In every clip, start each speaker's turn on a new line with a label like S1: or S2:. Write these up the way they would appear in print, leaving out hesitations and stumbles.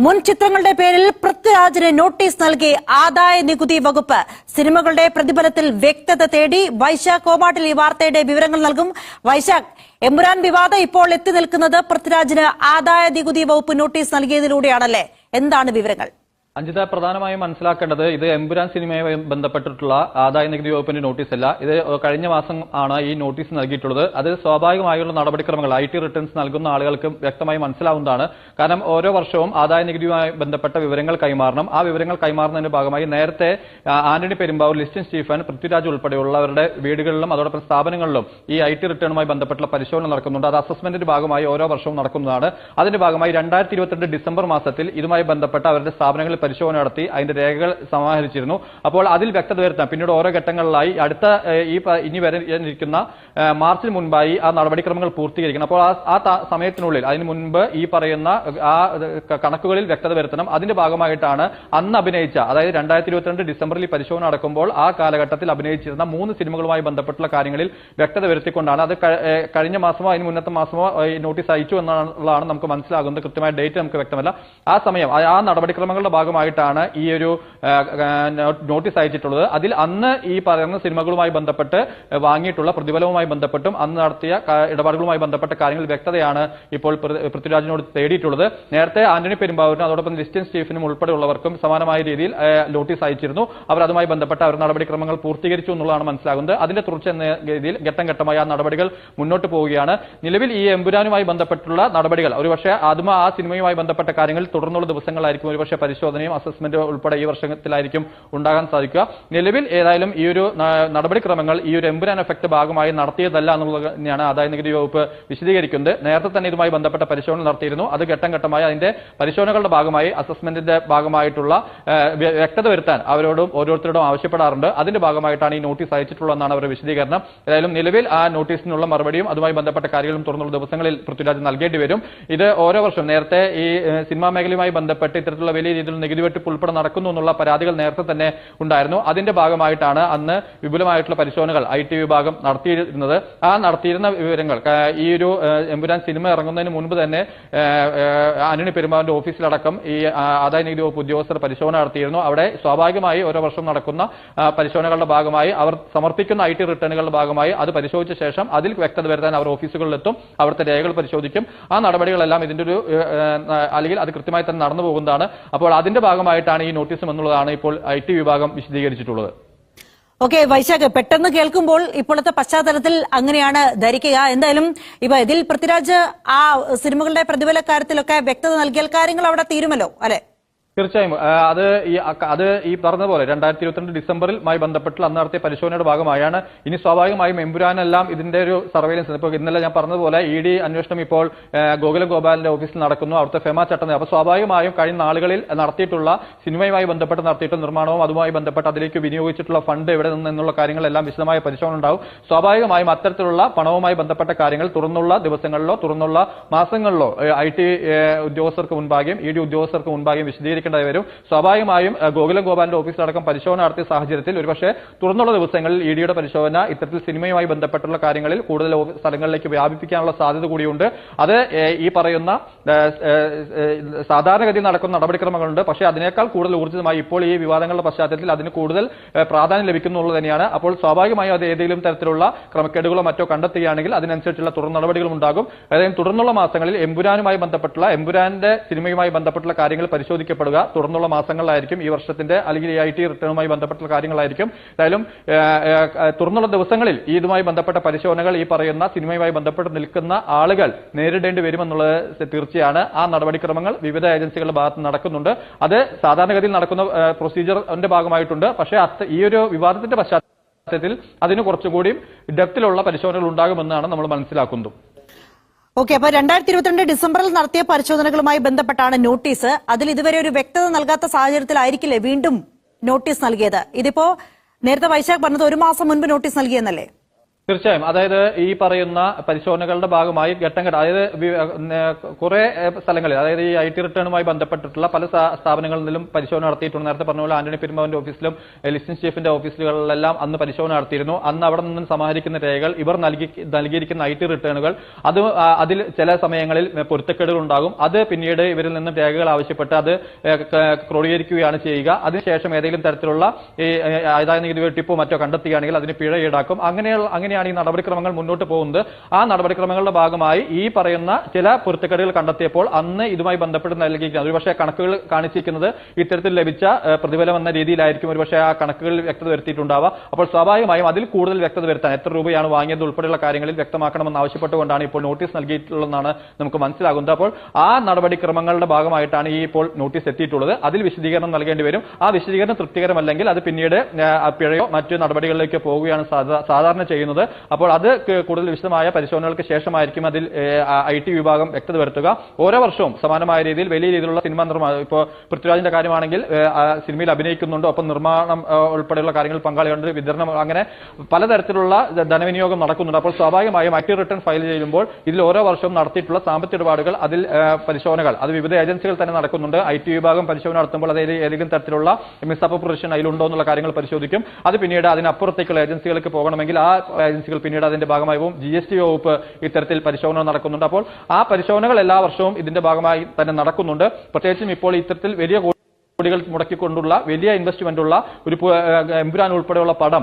S1: മുൻ ചിത്രങ്ങളുടെ പേരിൽ പൃഥ്വിരാജിന് നോട്ടീസ് നൽകി ആദായ നികുതി വകുപ്പ്. സിനിമകളുടെ പ്രതിഫലത്തിൽ വ്യക്തത തേടി. വൈശാഖ് കോമാട്ടിൽ ഈ വാർത്തയുടെ വിവരങ്ങൾ നൽകും. വൈശാഖ്, എമ്പുരാൻ വിവാദം ഇപ്പോൾ എത്തി നിൽക്കുന്നത് പൃഥ്വിരാജിന് ആദായ നികുതി വകുപ്പ് നോട്ടീസ് നൽകിയതിലൂടെയാണല്ലേ? എന്താണ് വിവരങ്ങൾ?
S2: അഞ്ജിത, പ്രധാനമായും മനസ്സിലാക്കേണ്ടത് ഇത് എമ്പുരാൻ സിനിമയുമായി ബന്ധപ്പെട്ടിട്ടുള്ള ആദായ നികുതി വകുപ്പിന്റെ നോട്ടീസല്ല. ഇത് കഴിഞ്ഞ മാസം ആണ് ഈ നോട്ടീസ് നൽകിയിട്ടുള്ളത്. അത് സ്വാഭാവികമായുള്ള നടപടിക്രമങ്ങൾ IT റിട്ടേൺസ് നൽകുന്ന ആളുകൾക്ക് വ്യക്തമായി മനസ്സിലാവുന്നതാണ്. കാരണം ഓരോ വർഷവും ആദായ നികുതിയുമായി ബന്ധപ്പെട്ട വിവരങ്ങൾ കൈമാറണം. ആ വിവരങ്ങൾ കൈമാറുന്നതിന്റെ ഭാഗമായി നേരത്തെ ആന്റണി പെരുമ്പാവൂർ, ലിസ്റ്റിൻ സ്റ്റീഫൻ, പൃഥ്വിരാജ് ഉൾപ്പെടെയുള്ളവരുടെ വീടുകളിലും അതോടൊപ്പം സ്ഥാപനങ്ങളിലും ഈ IT റിട്ടേണുമായി ബന്ധപ്പെട്ടുള്ള പരിശോധന നടക്കുന്നുണ്ട്. അത് അസസ്മെന്റിന്റെ ഭാഗമായി ഓരോ വർഷവും നടക്കുന്നതാണ്. അതിന്റെ ഭാഗമായി 2022 ഡിസംബർ മാസത്തിൽ ഇതുമായി ബന്ധപ്പെട്ട അവരുടെ സ്ഥാപനങ്ങളിൽ പരിശോധന നടത്തി അതിന്റെ രേഖകൾ സമാഹരിച്ചിരുന്നു. അപ്പോൾ അതിൽ വ്യക്തത വരുത്താൻ പിന്നീട് ഓരോ ഘട്ടങ്ങളിലായി അടുത്ത ഇനി വരാനിരിക്കുന്ന മാർച്ചിന് മുൻപായി ആ നടപടിക്രമങ്ങൾ പൂർത്തീകരിക്കണം. അപ്പോൾ ആ സമയത്തിനുള്ളിൽ അതിന് മുൻപ് ഈ പറയുന്ന ആ കണക്കുകളിൽ വ്യക്തത വരുത്തണം. അതിന്റെ ഭാഗമായിട്ടാണ് അന്ന് അഭിനയിച്ച, അതായത് 2022 ഡിസംബറിൽ പരിശോധന നടക്കുമ്പോൾ ആ കാലഘട്ടത്തിൽ അഭിനയിച്ചിരുന്ന 3 സിനിമകളുമായി ബന്ധപ്പെട്ടുള്ള കാര്യങ്ങളിൽ വ്യക്തത വരുത്തിക്കൊണ്ടാണ് അത് കഴിഞ്ഞ മാസമോ അതിന് മുന്നത്തെ മാസമോ ഈ നോട്ടീസ് അയച്ചു എന്നുള്ളതാണ് നമുക്ക് മനസ്സിലാകുന്നത്. കൃത്യമായ ഡേറ്റ് നമുക്ക് വ്യക്തമല്ല. ആ സമയം ആ നടപടിക്രമങ്ങളുടെ ഭാഗമായിട്ടാണ് ഈ ഒരു നോട്ടീസ് അയച്ചിട്ടുള്ളത്. അതിൽ അന്ന് ഈ പറയുന്ന സിനിമകളുമായി ബന്ധപ്പെട്ട് വാങ്ങിയിട്ടുള്ള പ്രതിഫലവുമായി ബന്ധപ്പെട്ടും അന്ന് നടത്തിയ ഇടപാടുകളുമായി ബന്ധപ്പെട്ട കാര്യങ്ങൾ വ്യക്തതയാണ് ഇപ്പോൾ പൃഥ്വിരാജിനോട് തേടിയിട്ടുള്ളത്. നേരത്തെ ആന്റണി പെരുമ്പാവൂരിനും അതോടൊപ്പം ലിസ്റ്റിൻ സ്റ്റീഫനും ഉൾപ്പെടെയുള്ളവർക്കും സമാനമായ രീതിയിൽ നോട്ടീസ് അയച്ചിരുന്നു. അവർ അതുമായി ബന്ധപ്പെട്ട അവർ നടപടിക്രമങ്ങൾ പൂർത്തീകരിച്ചു എന്നുള്ളതാണ് മനസ്സിലാകുന്നത്. അതിന്റെ തുടർച്ച എന്ന രീതിയിൽ ഘട്ടം ഘട്ടമായി ആ നടപടികൾ മുന്നോട്ട് പോവുകയാണ്. നിലവിൽ ഈ എമ്പുരാനുമായി ബന്ധപ്പെട്ടുള്ള നടപടികൾ ഒരുപക്ഷെ അതും ആ സിനിമയുമായി ബന്ധപ്പെട്ട കാര്യങ്ങളിൽ തുടർന്നുള്ള ദിവസങ്ങളായിരിക്കും ഒരുപക്ഷെ പരിശോധനയും അസസ്മെന്റ് ഉൾപ്പെടെ ഈ വർഷത്തിലായിരിക്കും ഉണ്ടാകാൻ സാധിക്കുക. നിലവിൽ ഏതായാലും ഈ ഒരു നടപടിക്രമങ്ങൾ ഈ ഒരു എമ്പുരാൻ എഫക്ട് ഭാഗമായി നടത്തിയതല്ല എന്നുള്ളത് തന്നെയാണ് ആദായ നികുതി വകുപ്പ് വിശദീകരിക്കുന്നത്. നേരത്തെ തന്നെ ഇതുമായി ബന്ധപ്പെട്ട പരിശോധന നടത്തിയിരുന്നു. അത് ഘട്ടം ഘട്ടമായി അതിന്റെ പരിശോധനകളുടെ ഭാഗമായി അസസ്മെന്റിന്റെ ഭാഗമായിട്ടുള്ള വ്യക്തത വരുത്താൻ അവരോടും ഓരോരുത്തരോടും ആവശ്യപ്പെടാറുണ്ട്. അതിന്റെ ഭാഗമായിട്ടാണ് ഈ നോട്ടീസ് അയച്ചിട്ടുള്ളതെന്നാണ് അവരുടെ വിശദീകരണം. ഏതായാലും നിലവിൽ ആ നോട്ടീസിനുള്ള മറുപടിയും അതുമായി ബന്ധപ്പെട്ട കാര്യങ്ങളും തുറന്നുള്ള ദിവസങ്ങളിൽ പൃഥ്വിരാജ് നൽകേണ്ടി വരും. ഇത് ഓരോ വർഷവും നേരത്തെ ഈ സിനിമാ മേഖലയുമായി ബന്ധപ്പെട്ട് ഇത്തരത്തിലുള്ള വലിയ രീതിയിൽ നികുതി വെട്ടിപ്പ് ഉൾപ്പെടെ നടക്കുന്നു എന്നുള്ള പരാതികൾ നേരത്തെ തന്നെ ഉണ്ടായിരുന്നു. അതിന്റെ ഭാഗമായിട്ടാണ് അന്ന് വിപുലമായിട്ടുള്ള പരിശോധനകൾ IT വിഭാഗം നടത്തിയിരുന്നത്. ആ നടത്തിയിരുന്ന വിവരങ്ങൾ ഈ ഒരു എമ്പുരാൻ സിനിമ ഇറങ്ങുന്നതിന് മുൻപ് തന്നെ ആന്റണി പെരുമ്പാവൂരിന്റെ ഓഫീസിലടക്കം ഈ ആദായ നികുതി വകുപ്പ് ഉദ്യോഗസ്ഥർ പരിശോധന നടത്തിയിരുന്നു. അവിടെ സ്വാഭാവികമായി ഓരോ വർഷം നടക്കുന്ന പരിശോധനകളുടെ ഭാഗമായി അവർ സമർപ്പിക്കുന്ന IT റിട്ടേണുകളുടെ ഭാഗമായി അത് പരിശോധിച്ച ശേഷം അതിൽ വ്യക്തത വരുത്താൻ അവർ ഓഫീസുകളിലെത്തും. അവിടുത്തെ രേഖകൾ പരിശോധിക്കും. ആ നടപടികളെല്ലാം ഇതിന്റെ ഒരു അല്ലെങ്കിൽ അത് കൃത്യമായി തന്നെ നടന്നു പോകുന്നതാണ്. അപ്പോൾ അതിന്റെ ഭാഗമായിട്ടാണ് ഈ നോട്ടീസും എന്നുള്ളതാണ് ഇപ്പോൾ IT വിഭാഗം വിശദീകരിച്ചിട്ടുള്ളത്.
S1: ഓക്കെ വൈശാഖ്, പെട്ടെന്ന് കേൾക്കുമ്പോൾ ഇപ്പോഴത്തെ പശ്ചാത്തലത്തിൽ അങ്ങനെയാണ് ധരിക്കുക. എന്തായാലും ഇതിൽ പൃഥ്വിരാജ് ആ സിനിമകളുടെ പ്രതിഫല കാര്യത്തിലൊക്കെ വ്യക്തത നൽകിയാൽ കാര്യങ്ങൾ അവിടെ തീരുമല്ലോ, അല്ലെ?
S2: തീർച്ചയായും അത് ഈ പറഞ്ഞതുപോലെ 2022 ഡിസംബറിലുമായി ബന്ധപ്പെട്ടുള്ള അന്ന് നടത്തിയ പരിശോധനയുടെ ഭാഗമായാണ്. ഇനി സ്വാഭാവികമായും എമ്പുരാനെല്ലാം ഇതിന്റെ ഒരു സർവൈലൻസ്, ഇപ്പോൾ ഇന്നലെ ഞാൻ പറഞ്ഞതുപോലെ ED അന്വേഷണം ഇപ്പോൾ ഗോകുലം ഗോപാലിന്റെ ഓഫീസിൽ നടക്കുന്നു. അവിടുത്തെ ഫെമ ചട്ടം. അപ്പോൾ സ്വാഭാവികമായും കഴിഞ്ഞ നാളുകളിൽ നടത്തിയിട്ടുള്ള സിനിമയുമായി ബന്ധപ്പെട്ട് നടത്തിയിട്ടുള്ള നിർമ്മാണവും അതുമായി ബന്ധപ്പെട്ട് അതിലേക്ക് വിനിയോഗിച്ചിട്ടുള്ള ഫണ്ട് എവിടെ നിന്നുള്ള കാര്യങ്ങളെല്ലാം വിശദമായ പരിശോധന ഉണ്ടാവും. സ്വാഭാവികമായും അത്തരത്തിലുള്ള പണവുമായി ബന്ധപ്പെട്ട കാര്യങ്ങൾ തുറന്നുള്ള ദിവസങ്ങളിലോ തുറന്നുള്ള മാസങ്ങളിലോ IT ഉദ്യോഗസ്ഥർക്ക് മുൻപാകെയും ED ഉദ്യോഗസ്ഥർക്ക് മുൻപാകെയും വിശദീകരിക്കും വരും. സ്വാഭാവികമായും ഗോകുലം ഗോപാലിന്റെ ഓഫീസിലടക്കം പരിശോധന നടത്തിയ സാഹചര്യത്തിൽ ഒരുപക്ഷെ തുറന്നുള്ള ദിവസങ്ങളിൽ EDയുടെ പരിശോധന ഇത്തരത്തിൽ സിനിമയുമായി ബന്ധപ്പെട്ടുള്ള കാര്യങ്ങളിൽ കൂടുതൽ സ്ഥലങ്ങളിലേക്ക് വ്യാപിപ്പിക്കാനുള്ള സാധ്യത കൂടിയുണ്ട്. അത് ഈ പറയുന്ന സാധാരണഗതിയിൽ നടക്കുന്ന നടപടിക്രമങ്ങളുണ്ട്. പക്ഷേ അതിനേക്കാൾ കൂടുതൽ ഊർജിതമായി ഇപ്പോൾ ഈ വിവാദങ്ങളുടെ പശ്ചാത്തലത്തിൽ അതിന് കൂടുതൽ പ്രാധാന്യം ലഭിക്കുന്നുള്ളത് തന്നെയാണ്. അപ്പോൾ സ്വാഭാവികമായും അത് ഏതെങ്കിലും തരത്തിലുള്ള ക്രമക്കേടുകളോ മറ്റോ കണ്ടെത്തുകയാണെങ്കിൽ അതിനനുസരിച്ചുള്ള തുടർ നടപടികളും ഉണ്ടാകും. അതായത് തുടർന്നുള്ള മാസങ്ങളിൽ എമ്പുരാനുമായി ബന്ധപ്പെട്ടുള്ള എമ്പുരാന്റെ സിനിമയുമായി ബന്ധപ്പെട്ടുള്ള കാര്യങ്ങൾ പരിശോധിക്കപ്പെടുക തുടർന്നുള്ള മാസങ്ങളിലായിരിക്കും. ഈ വർഷത്തിന്റെ അല്ലെങ്കിൽ IT റിട്ടേണുമായി ബന്ധപ്പെട്ടുള്ള കാര്യങ്ങളായിരിക്കും. എന്തായാലും തുറന്നുള്ള ദിവസങ്ങളിൽ ഇതുമായി ബന്ധപ്പെട്ട പരിശോധനകൾ ഈ പറയുന്ന സിനിമയുമായി ബന്ധപ്പെട്ട് നിൽക്കുന്ന ആളുകൾ നേരിടേണ്ടി വരുമെന്നുള്ളത് തീർച്ചയാണ്. ആ നടപടിക്രമങ്ങൾ വിവിധ ഏജൻസികളുടെ ഭാഗത്ത് നടക്കുന്നുണ്ട്. അത് സാധാരണഗതിയിൽ നടക്കുന്ന പ്രൊസീജിയറിന്റെ ഭാഗമായിട്ടുണ്ട്. പക്ഷേ ഈ ഒരു വിവാദത്തിന്റെ പശ്ചാത്തലത്തിൽ അതിന് കുറച്ചുകൂടി ഡെപ്തിലുള്ള പരിശോധനകൾ ഉണ്ടാകുമെന്നാണ് നമ്മൾ മനസ്സിലാക്കുന്നത്.
S1: ഓക്കെ, അപ്പൊ 2022 ഡിസംബറിൽ നടത്തിയ പരിശോധനകളുമായി ബന്ധപ്പെട്ടാണ് നോട്ടീസ്. അതിൽ ഇതുവരെ ഒരു വ്യക്തത നൽകാത്ത സാഹചര്യത്തിലായിരിക്കില്ലേ വീണ്ടും നോട്ടീസ് നൽകിയത്? ഇതിപ്പോ നേരത്തെ വൈശാഖ് പറഞ്ഞത് 1 മാസം മുൻപ് നോട്ടീസ് നൽകിയെന്നല്ലേ?
S2: തീർച്ചയായും. അതായത് ഈ പറയുന്ന പരിശോധനകളുടെ ഭാഗമായി ഘട്ടം ഘട്ടം, അതായത് കുറെ സ്ഥലങ്ങളിൽ, അതായത് ഈ IT റിട്ടേണുമായി ബന്ധപ്പെട്ടിട്ടുള്ള പല സ്ഥാപനങ്ങളിൽ നിന്നും പരിശോധന നടത്തിയിട്ടുണ്ട്. നേരത്തെ പറഞ്ഞ പോലെ ആന്റണി പെരുമ്പാവൂരിന്റെ ഓഫീസിലും ലിസ്റ്റിംഗ് ചീഫിന്റെ ഓഫീസുകളിലെല്ലാം അന്ന് പരിശോധന നടത്തിയിരുന്നു. അന്ന് അവിടെ നിന്നും സമാഹരിക്കുന്ന രേഖകൾ, ഇവർ നൽകിയിരിക്കുന്ന IT റിട്ടേണുകൾ, അതിൽ ചില സമയങ്ങളിൽ പൊരുത്തക്കേടുകൾ ഉണ്ടാകും. അത് പിന്നീട് ഇവരിൽ നിന്നും രേഖകൾ ആവശ്യപ്പെട്ട് അത് ക്രോഡീകരിക്കുകയാണ് ചെയ്യുക. അതിനുശേഷം ഏതെങ്കിലും തരത്തിലുള്ള ഈ ആദായ നികുതി വെട്ടിപ്പോ മറ്റോ കണ്ടെത്തുകയാണെങ്കിൽ അതിന് പിഴ ഈടാക്കും. അങ്ങനെയാണ് ഈ നടപടിക്രമങ്ങൾ മുന്നോട്ട് പോകുന്നത്. ആ നടപടിക്രമങ്ങളുടെ ഭാഗമായി ഈ പറയുന്ന ചില പൊരുത്തക്കേടുകൾ കണ്ടെത്തിയപ്പോൾ അന്ന് ഇതുമായി ബന്ധപ്പെട്ട് നൽകിയിരിക്കുന്നത്, ഒരുപക്ഷെ കണക്കുകൾ കാണിച്ചിരിക്കുന്നത് ഇത്തരത്തിൽ ലഭിച്ച പ്രതിഫലം എന്ന രീതിയിലായിരിക്കും ഒരുപക്ഷെ ആ കണക്കുകളിൽ വ്യക്തത വരുത്തിയിട്ടുണ്ടാവുക. അപ്പോൾ സ്വാഭാവികമായും അതിൽ കൂടുതൽ വ്യക്തത വരുത്താൻ, എത്ര രൂപയാണ് വാങ്ങിയത് ഉൾപ്പെടെയുള്ള കാര്യങ്ങളിൽ വ്യക്തമാക്കണമെന്ന് ആവശ്യപ്പെട്ടുകൊണ്ടാണ് ഇപ്പോൾ നോട്ടീസ് നൽകിയിട്ടുള്ളതെന്നാണ് നമുക്ക് മനസ്സിലാകുന്നത്. അപ്പോൾ ആ നടപടിക്രമങ്ങളുടെ ഭാഗമായിട്ടാണ് ഈ ഇപ്പോൾ നോട്ടീസ് എത്തിയിട്ടുള്ളത്. അതിൽ വിശദീകരണം നൽകേണ്ടി വരും. ആ വിശദീകരണം തൃപ്തികരമല്ലെങ്കിൽ അത് പിന്നീട് പിഴയോ മറ്റു നടപടികളിലേക്കോ പോവുകയാണ് സാധാരണ ചെയ്യുന്നത്. അപ്പോൾ അത് കൂടുതൽ വിശദമായ പരിശോധനകൾക്ക് ശേഷമായിരിക്കും അതിൽ IT വിഭാഗം വ്യക്തത വരുത്തുക. ഓരോ വർഷവും സമാനമായ രീതിയിൽ വലിയ രീതിയിലുള്ള സിനിമ നിർമ്മാണം, ഇപ്പോൾ പൃഥ്വിരാജിന്റെ കാര്യമാണെങ്കിൽ സിനിമയിൽ അഭിനയിക്കുന്നുണ്ട്, ഒപ്പം നിർമ്മാണം ഉൾപ്പെടെയുള്ള കാര്യങ്ങൾ പങ്കാളികളുണ്ട്, വിതരണം, അങ്ങനെ പലതരത്തിലുള്ള ധനവിനിയോഗം നടക്കുന്നുണ്ട്. അപ്പോൾ സ്വാഭാവികമായും IT റിട്ടേൺ ഫയൽ ചെയ്യുമ്പോൾ ഇതിൽ ഓരോ വർഷവും നടത്തിയിട്ടുള്ള സാമ്പത്തിക ഇടപാടുകൾ, അതിൽ പരിശോധനകൾ, അത് വിവിധ ഏജൻസികൾ തന്നെ നടക്കുന്നുണ്ട്. IT വിഭാഗം പരിശോധന നടത്തുമ്പോൾ അതായത് ഏതെങ്കിലും തരത്തിലുള്ള മിസ്അപ്രോപ്രിയേഷൻ അതിലുണ്ടോ എന്നുള്ള കാര്യങ്ങൾ പരിശോധിക്കും. അത് പിന്നീട് അതിനപ്പുറത്തേക്കുള്ള ഏജൻസികൾക്ക് പോകണമെങ്കിൽ ആ ഏജൻസികൾ പിന്നീട് അതിന്റെ ഭാഗമായി പോകും. GST വകുപ്പ് ഇത്തരത്തിൽ പരിശോധന നടക്കുന്നുണ്ട്. അപ്പോൾ ആ പരിശോധനകൾ എല്ലാ വർഷവും ഇതിന്റെ ഭാഗമായി തന്നെ നടക്കുന്നുണ്ട്. പ്രത്യേകിച്ചും ഇപ്പോൾ ഇത്തരത്തിൽ വലിയ കോടികൾ മുടക്കിക്കൊണ്ടുള്ള വലിയ ഇൻവെസ്റ്റ്മെന്റ് ഉള്ള ഒരു എമ്പുരാൻ ഉൾപ്പെടെയുള്ള പടം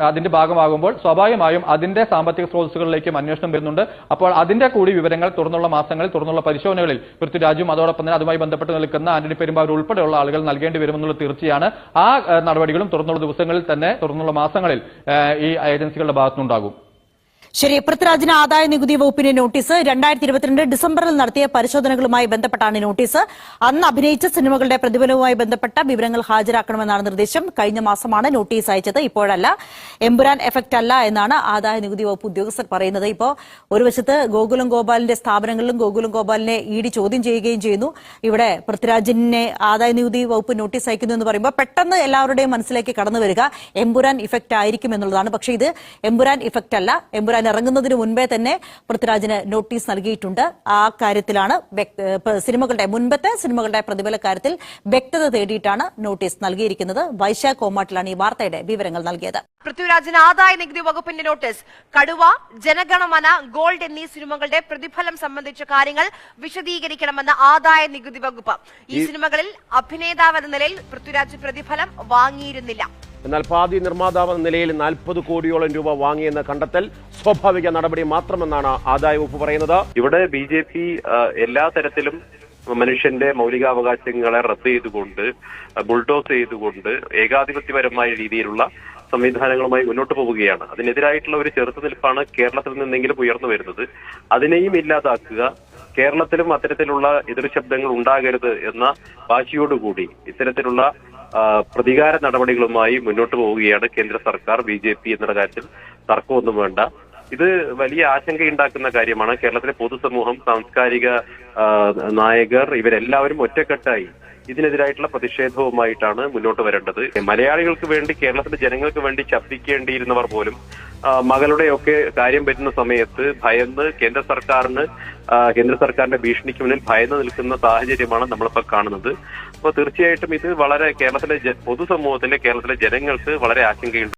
S2: അതിന്റെ ഭാഗമാകുമ്പോൾ സ്വാഭാവികമായും അതിന്റെ സാമ്പത്തിക സ്രോതസ്സുകളിലേക്കും അന്വേഷണം വരുന്നുണ്ട്. അപ്പോൾ അതിന്റെ കൂടി വിവരങ്ങൾ തുറന്നുള്ള മാസങ്ങളിൽ, തുറന്നുള്ള പരിശോധനകളിൽ പൃഥ്വിരാജും അതോടൊപ്പം തന്നെ അതുമായി ബന്ധപ്പെട്ട് നിൽക്കുന്ന ആന്റണി പെരുമ്പാവൂർ ഉൾപ്പെടെയുള്ള ആളുകൾ നൽകേണ്ടി വരുമെന്നുള്ള തീർച്ചയാണ്. ആ നടപടികളും തുറന്നുള്ള ദിവസങ്ങളിൽ തന്നെ, തുറന്നുള്ള മാസങ്ങളിൽ ഈ ഏജൻസികളുടെ ഭാഗത്തുനിന്നുണ്ടാകും.
S1: ശരി, പൃഥ്വിരാജിന് ആദായ നികുതി വകുപ്പിന്റെ നോട്ടീസ് 2022 ഡിസംബറിൽ നടത്തിയ പരിശോധനകളുമായി ബന്ധപ്പെട്ടാണ് നോട്ടീസ്. അന്ന് അഭിനയിച്ച സിനിമകളുടെ പ്രതിഫലവുമായി ബന്ധപ്പെട്ട വിവരങ്ങൾ ഹാജരാക്കണമെന്നാണ് നിർദ്ദേശം. കഴിഞ്ഞ മാസമാണ് നോട്ടീസ് അയച്ചത്, ഇപ്പോഴല്ല. എമ്പുരാൻ എഫക്ട് അല്ല എന്നാണ് ആദായ നികുതി വകുപ്പ് ഉദ്യോഗസ്ഥർ പറയുന്നത്. ഇപ്പോൾ ഒരു വശത്ത് ഗോകുലം ഗോപാലിന്റെ സ്ഥാപനങ്ങളിലും ഗോകുലം ഗോപാലിനെ ED ചോദ്യം ചെയ്യുകയും ചെയ്യുന്നു. ഇവിടെ പൃഥ്വിരാജിനെ ആദായ നികുതി വകുപ്പ് നോട്ടീസ് അയക്കുന്നു എന്ന് പറയുമ്പോൾ പെട്ടെന്ന് എല്ലാവരുടെയും മനസ്സിലേക്ക് കടന്നു വരിക എമ്പുരാൻ ഇഫക്ട് ആയിരിക്കും എന്നുള്ളതാണ്. പക്ഷേ ഇത് എമ്പുരാൻ ഇഫക്ട് അല്ല. എമ്പുരാൻ ഇറങ്ങുന്നതിന് മുൻപേ തന്നെ പൃഥ്വിരാജിന് നോട്ടീസ് നൽകിയിട്ടുണ്ട്. ആ കാര്യത്തിലാണ് സിനിമകളുടെ മുൻപത്തെ സിനിമകളുടെ പ്രതിഫല കാര്യത്തിൽ വ്യക്തത തേടിയിട്ടാണ് നോട്ടീസ് നൽകിയിരിക്കുന്നത്. വൈശാഖ് കോമാട്ടിലാണ് ഈ വാർത്തയുടെ വിവരങ്ങൾ നൽകിയത്.
S3: പൃഥ്വിരാജിന് ആദായ നികുതി വകുപ്പിന്റെ നോട്ടീസ്. കടുവ, ജനഗണമന, ഗോൾഡ് എന്നീ സിനിമകളുടെ പ്രതിഫലം സംബന്ധിച്ച കാര്യങ്ങൾ വിശദീകരിക്കണമെന്ന് ആദായ നികുതി വകുപ്പ്. ഈ സിനിമകളിൽ അഭിനേതാവെന്ന നിലയിൽ പൃഥ്വിരാജ് പ്രതിഫലം വാങ്ങിയിരുന്നില്ല.
S4: എന്നാൽ പാതി നിർമ്മാതാവ് എന്ന നിലയിൽ 40 കോടിയോളം രൂപ വാങ്ങിയെന്ന കണ്ടെത്തൽ സ്വാഭാവിക നടപടി മാത്രമെന്നാണ് ആദായ വകുപ്പ് പറയുന്നത്.
S5: ഇവിടെ BJP എല്ലാ തരത്തിലും മനുഷ്യന്റെ മൗലികാവകാശങ്ങളെ റദ്ദ് ചെയ്തുകൊണ്ട്, ബുൾഡോസ് ചെയ്തുകൊണ്ട് ഏകാധിപത്യപരമായ രീതിയിലുള്ള സംവിധാനങ്ങളുമായി മുന്നോട്ട് പോവുകയാണ്. അതിനെതിരായിട്ടുള്ള ഒരു ചെറുത്തുനിൽപ്പാണ് കേരളത്തിൽ നിന്നെങ്കിലും ഉയർന്നു വരുന്നത്. അതിനെയും ഇല്ലാതാക്കുക, കേരളത്തിലും അത്തരത്തിലുള്ള എതിർശബ്ദങ്ങൾ ഉണ്ടാകരുത് എന്ന വാശിയോടുകൂടി ഇത്തരത്തിലുള്ള പ്രതികാര നടപടികളുമായി മുന്നോട്ട് പോവുകയാണ് കേന്ദ്ര സർക്കാർ. BJP എന്നുള്ള കാര്യത്തിൽ തർക്കമൊന്നും വേണ്ട. ഇത് വലിയ ആശങ്കയുണ്ടാക്കുന്ന കാര്യമാണ്. കേരളത്തിലെ പൊതുസമൂഹം, സാംസ്കാരിക നായകർ ഇവരെല്ലാവരും ഒറ്റക്കെട്ടായി ഇതിനെതിരായിട്ടുള്ള പ്രതിഷേധവുമായിട്ടാണ് മുന്നോട്ട് വരേണ്ടത്. മലയാളികൾക്ക് വേണ്ടി, കേരളത്തിലെ ജനങ്ങൾക്ക് വേണ്ടി ശബ്ദിക്കേണ്ടിയിരുന്നവർ പോലും മകളുടെയൊക്കെ കാര്യം പറ്റുന്ന സമയത്ത് ഭയന്ന് കേന്ദ്ര സർക്കാരിന്റെ ഭീഷണിക്ക് മുന്നിൽ ഭയന്ന് നിൽക്കുന്ന സാഹചര്യമാണ് നമ്മളിപ്പോൾ കാണുന്നത്. അപ്പോൾ തീർച്ചയായിട്ടും ഇത് വളരെ കേരളത്തിലെ പൊതുസമൂഹത്തിലെ, കേരളത്തിലെ ജനങ്ങൾക്ക് വളരെ ആശങ്കയുണ്ട്.